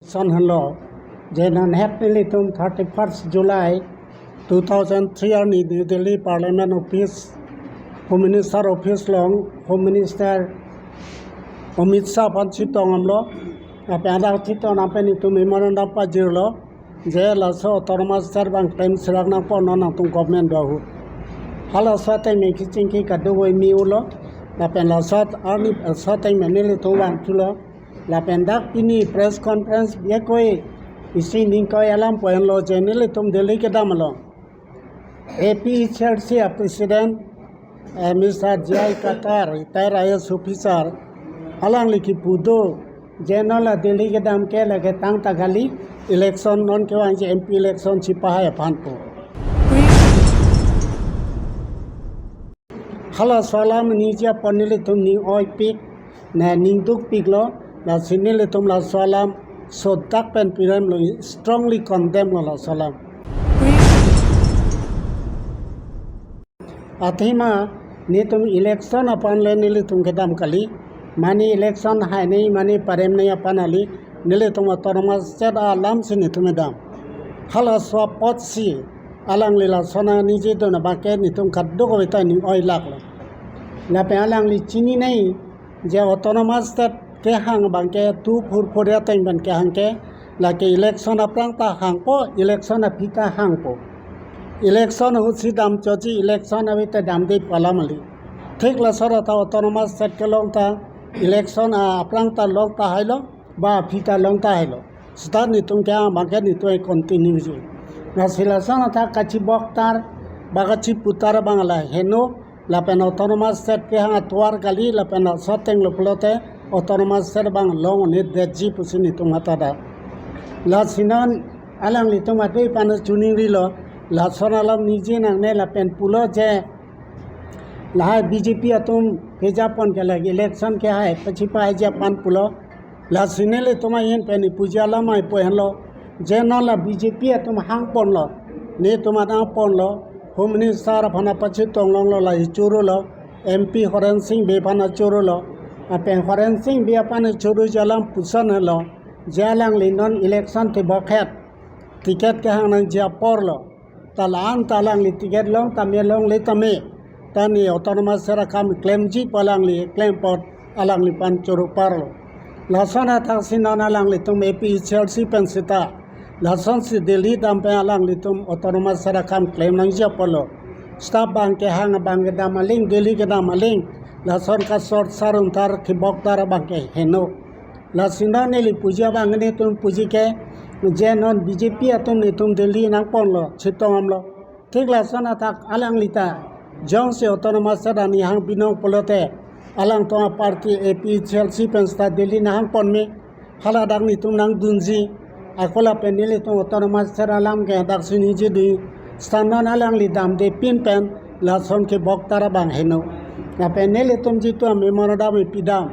Son hello, Jenan happily to 31st July 2003 ni New Delhi Parliament Office, Home Minister Office long, Home Minister Amit Shah Panchitong amlo, Apanda Chiton Apeni to Memorandum Pajirlo, Jela so Autonomous Servant claims Ragna Ponona to government dohu. Hala Sate make chinky Kaduwe Miulo, Lapenda Sat Army Sate Manili to one kilo. La pendak ini press conference dia koi isi ningkoi alam poin lo jenili tum Delhi ke damalo. AP Chelsea President Mr. Jai Qatar retired IAS officer alang liki pudo jenala Delhi ke dam ke lage tang tagali election non ke wang MP election cipahai panpo. Hala salam nija panili tum ning oi pik na ning duk pik lo. La sinile tum la salam so dak pen piram lo strongly condemn la salam. Athima ni tum election apan le nile tum kedam kali mani election hai nei mani parem nei apan ali nile tum autonomous set alam sini tum dam. Hala swa pot si alang lila sona nije do na bake ni tum kaddo ko beta ni oi lak la pe alang li chini nei je autonomous set ke hang bangke tu purpurya teng ban ke hang ke la ke election aprang ta hang po election apita hang po election husi dam choji election avita dam de palamali thik la sara ta autonomous set ke long ta election aprang ta long ta hailo ba pita long ta hailo start ni tum kya bangke ni to continue ji na silasana ta kachi boktar bagachi putar bangala heno la pen autonomous set ke hang atwar kali la pen sateng lo plote autonomous serbang long ni deji pusini tumatada la sinan alang li tumatui pan chuning rilo la sonalam nije nang ne la pen pulo je la BJP atum pejapon ke lagi election ke hai pachi pa je pan pulo la sinele tuma yen pen pujala mai pohlo je no la BJP atum hang pon lo ne tumada pon lo home minister phana pachi tonglong lo la churu lo MP Horan Singh be phana churu lo Apen forensing biya pan churu jalam pusan lo jalang linon election te bokhet tiket ke hang nang ja porlo talang li tiket long tamye long le tame tani autonomous sera kam claim ji palang li claim pot alang li pan churu parlo lasana thaksin alang li tum AP Chelsea pensita lasan si Delhi dam pe alang li tum autonomous sera kam claim nang ja porlo staff bang ke hang bang ke damaling Delhi ke damaling lason ka short sarun tar ki boktar bangke heno la sindane li puja bangne tum puji ke je non BJP atum ni tum Delhi nang ponlo chitong amlo thik la sana tak alang lita jong se autonomous sadani hang binong polote alang to party AP Chelsea pensta Delhi nang pon me hala dang ni tum nang dunji akola penile tum autonomous saralam ke dak sini jidi standan alang li dam de pin pen lason ke boktar bang heno na penele tum jitu memorandum pidam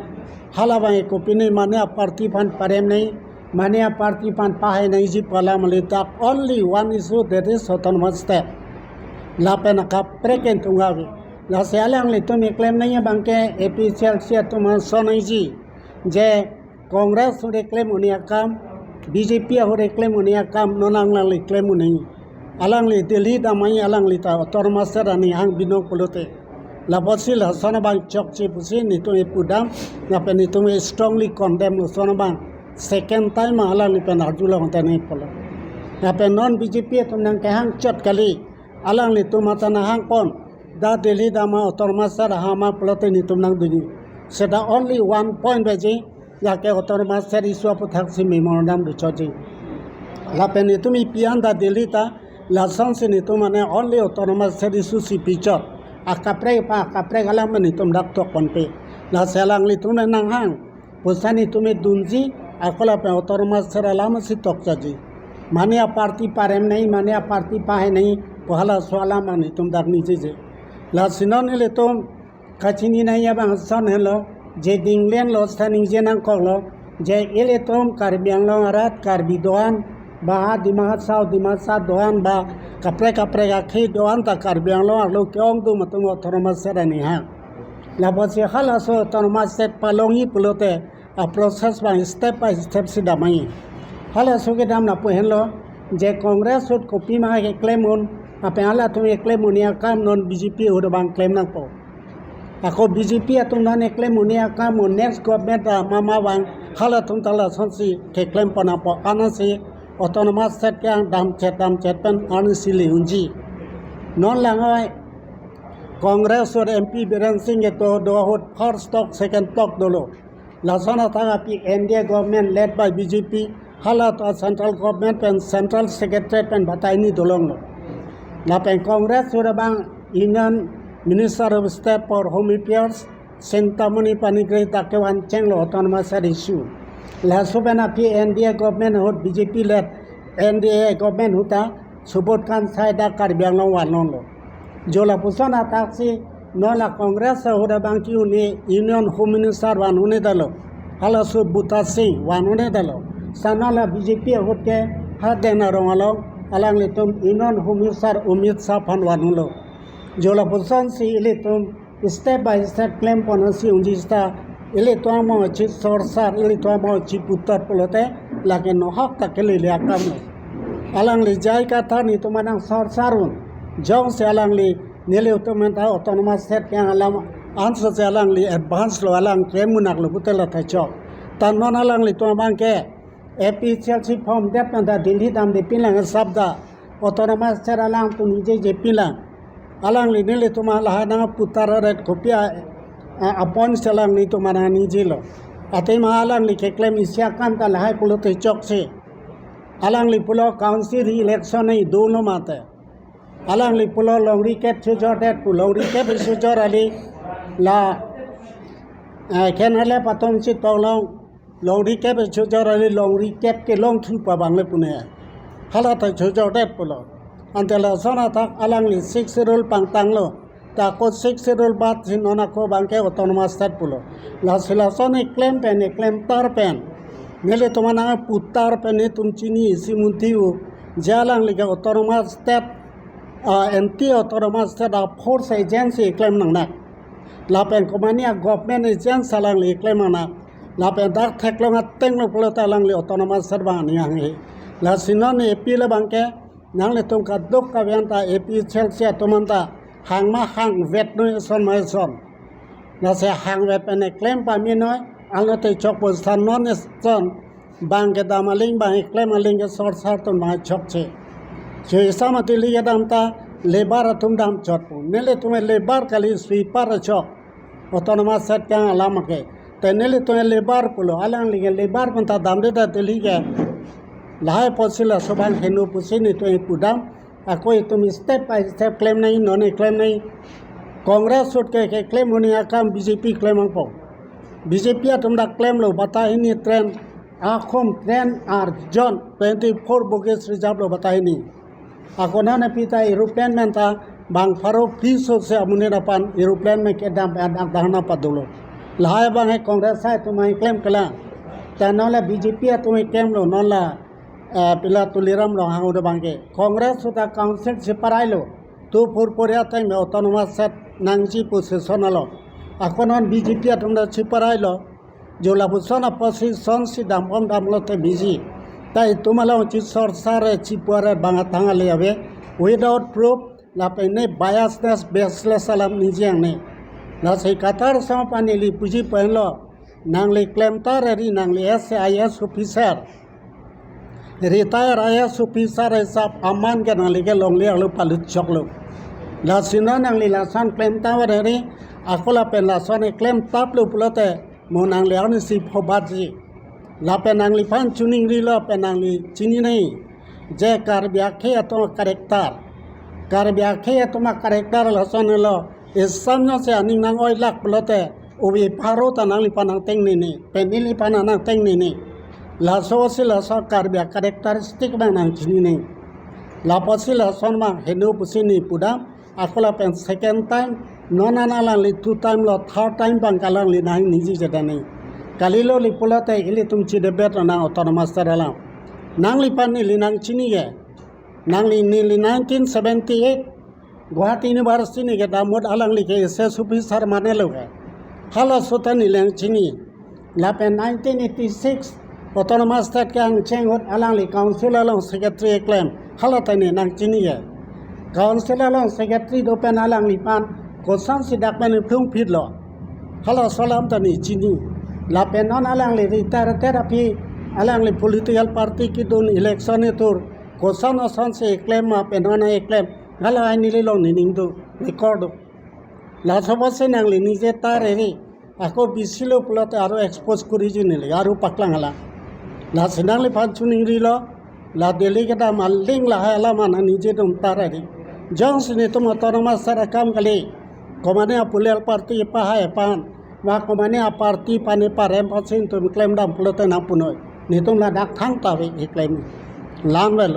halawai ko pine mane party fan parem nei mane party fan pahe nei ji pala malita only one issue that is autonomous step la pena ka preken tungawi la sealang le tum claim nei bangke AP Chelsea tum sonai ji je congress ure claim unia kam BJP ure claim unia kam nonang lang le claim unai alang le Delhi damai alang le ta autonomous rani hang binong polote la bosil sona bang chok chi pusi ni to epudam na pe ni to strongly condemn sona bang second time ala ni pen arjula honta nei polo na pe non BJP to nang ke hang chot kali alang ni to mata na hang pon da Delhi dama autonomous sar hama plote ni to nang duni seda only one point beji ya ke autonomous sar isu apu thak si memorandum du choji la pe ni to mi pian da Delhi ta la san se ni to mane only autonomous sar isu si picture akapre galam ni tum dak tok ponpe la selang li tum nang hang pusani tume dunji akola pe autonomous sera lam si tok chaji mania party parem nei mania party pahe nei pohala swala mani tum dak ni je la sinon le tum kachini nai ya bang son hello je dinglen lo stani je nang kolo je ele tum karbiang lo arat karbidoan ba dimahat sa doan ba kapre ga khi doan ta karbiang lo kyong du matung autonomous serani ha la bosi khala so autonomous set palongi pulote a process by step sidamai hala suke dam na pohen lo je Congress sut kopi ma ke claim on apa ala tu claim on ya kam non BJP udah bang claim na po ako BJP atung na ne claim on ya kam on next government mama bang hala tung tala sonsi ke claim pana po anasi autonomous set yang dam chet pen anasili unji non langai Congress or MP Biren Singh to do hot first stock second stock dolo lasana thaga pi India government led by BJP halat central government and central secretariat and bataini dolong lo la pen Congress or bang Union Minister of State for Home Affairs Sintamani Panigrih takewan cheng lo autonomous issue la subena pi India government hot BJP led NDA government huta support kan saida karbiang lo wan lo jola pusana taksi nola Congress hoda bangki uni Union Home Minister wan une dalo hala su buta sing wan une dalo sanola BJP hote hadena rongalo alang litum Union Home Minister Umit Safan wan ulo jola pusan si ilitum step by step claim ponasi unjista ili to mo chi sorsar ili to mo chi putar polote lage no hak takeli liakam alang li jai ka thani to manang sorsarun jong se alang li nile utomenta autonomous set yang alam answer se alang li advance lo alang kremunak lo putela ta chok tan non alang li to bangke AP Chelsea form dep na Delhi dam de pilang sabda autonomous set alang tu nije je pilang alang li nile to ma lahana putara red kopia upon selang ni to mana nije lo ate ma alang li ke claim isya kan ta lahai pulo te chok se alang li pulo council election nei dono mate alang li pulo longri ket chujotet pulo ri ke chujor ali la ken hale patom chi tolong longri ke chujor ali longri ket ke long thu pa bang le pune hala ta chujotet pulo antela sona tak alang li 6 rule pang tang lo ta ko 6 rule bat sinona ko bang ke autonomous state pulo la sila soni claim tar pen nele tomana putar pen tumchi ni simuntiu jalang li ke autonomous state anti autonomous state force agency claim nang nak la pen komania government agency salang li claim nang la pen dak theklong ateng lo polo talang li autonomous state bang ni ang la sinon AP le bangke nang le tum ka dok ka benta AP Chelsea tomanta hang ma hang vet no son mai son la se hang vet pen claim pa mi noi alna te chok pos than non son bang ke damaling bang claim aling ke sort sar ton ma chok che je samati liya damta lebar tum dam chotpu nele tume lebar kali sweeper chok autonomous set kang alam ke te nele tume lebar pulo alang liya lebar panta damde da teli ke lahai posila soban henu pusini to pudam akoi tum step by step claim nahi non claim nahi Congress sut ke claim honi akam BJP claim ang po BJP atum da claim lo bata ini trend akhom trend ar John 24 bogus reserve lo bata ini ako na pita aeroplane menta bang faro piso se amune dapan aeroplane me ke dam adak dahna padulo lahai bang hai Congress hai tumai claim kala tanola BJP tumai claim lo nola pila tuliram lo hang udah bangke Congress sudah council separai lo tu purpuria time autonomous set nangji position lo ako non BJP atumda separai lo jola pusana position si dampom damlo te biji tai tumala uchi sorsare chipuare bangatanga le ave without proof la pene biasness baseless alam nijang ne la sei katar sama paneli puji penlo nangli claim tarari nangli SIS officer retire IS officer sap aman ke nangli ke longli alu palut choklo la sina nangli lasan claim tawari akola pen lasan claim taplo pulote mo nangli ani si phobaji la penangli pan chuning ri la penangli chini nahi je kar byakhe ato karakter ma karakter la son lo isamnya se aning nang oi lak plote ubi paro tanangli panang teng ni penili panang teng ni la so se la so kar byak karakteristik bang nang chini nahi la posi la son ma henu pusini puda akola pen second time nonana la li two time lo third time bang kalang li nang niji jeda nahi kalilo lipulate ili tumchi debet nang autonomous terala nang lipan ni nang chini ge nang li 1978 Guwahati University ni ke damod alang li ke SS officer mane lo ge hala sotan ni lang chini la pe 1986 autonomous state kang chengot alang li council along secretary claim halatani nang chiniya council along secretary do pen alang li pan ko sang sidak pen phung phit lo hala salam tani chini la pen non alang li therapy alang li political party ki don election e tur ko san asan se claim ma pen non e claim hala ai ni le long ni ning do record la sabase nang li nije tare ri ako bisilo pulote aro expose kuri jinile aro paklang hala la senang le pan chuning ri lo la delegate ma ling la hala mana nije dum tare ri jang sine tum autonomous sara kam kali komane a political party pa hai pan wa komane a party pane parem pasin tum claim dam pulote na punoi ni tum la dak thang ta wi claim lang wel